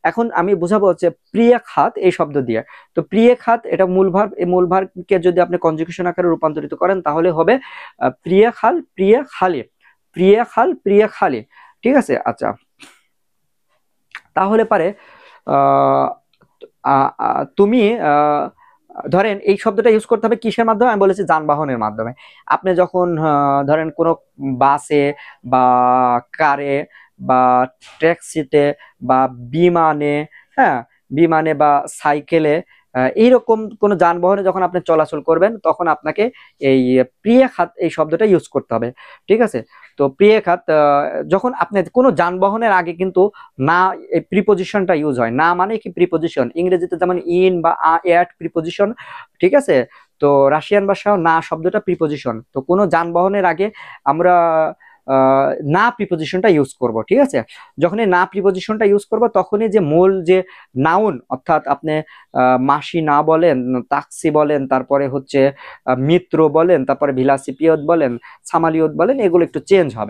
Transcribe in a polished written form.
এখন আমি বুঝাবো হচ্ছে প্রিয় খাত এই শব্দ দিয়ে। তো প্রিয় খাত এটা মূল ভার্ব, এই মূল ভার্বকে যদি আপনি কনজুগেশন আকারে রূপান্তরিত করেন তাহলে হবে প্রিয় খাল প্রিয় খালি, প্রিয় খাল প্রিয় খালি। ঠিক আছে, আচ্ছা তাহলে পারে তুমি ধরেন এই শব্দটা ইউজ করতে হবে কিসের মাধ্যমে, আমি বলেছি যানবাহনের মাধ্যমে। আপনি যখন ধরেন কোনো বাসে বা কারে বা ট্যাক্সিতে বা বিমানে, হ্যাঁ বিমানে বা সাইকেলে, এইরকম কোনো যানবাহনে যখন আপনি চলাচল করবেন তখন আপনাকে এই প্রিয় খাত এই শব্দটা ইউজ করতে হবে। ঠিক আছে, তো প্রিয় খাত যখন আপনি কোনো যানবাহনের আগে কিন্তু না এই প্রিপোজিশনটা ইউজ হয়। না মানে কি প্রিপোজিশন, ইংরেজিতে যেমন ইন বা এট প্রিপোজিশন, ঠিক আছে, তো রাশিয়ান ভাষাও না শব্দটা প্রিপোজিশন। তো কোনো যানবাহনের আগে আমরা না প্রিপোজিশনটা ইউজ করব। ঠিক আছে, যখনই না প্রিপোজিশনটা ইউজ করব তখনই যে মূল যে নাউন, অর্থাৎ আপনি মাসি না বলেন, তাক্সি বলেন, তারপরে হচ্ছে মিত্র বলেন, তারপরে ভিলাসিপিয়ত বলেন, সামালিয়ত বলেন, এগুলো একটু চেঞ্জ হবে।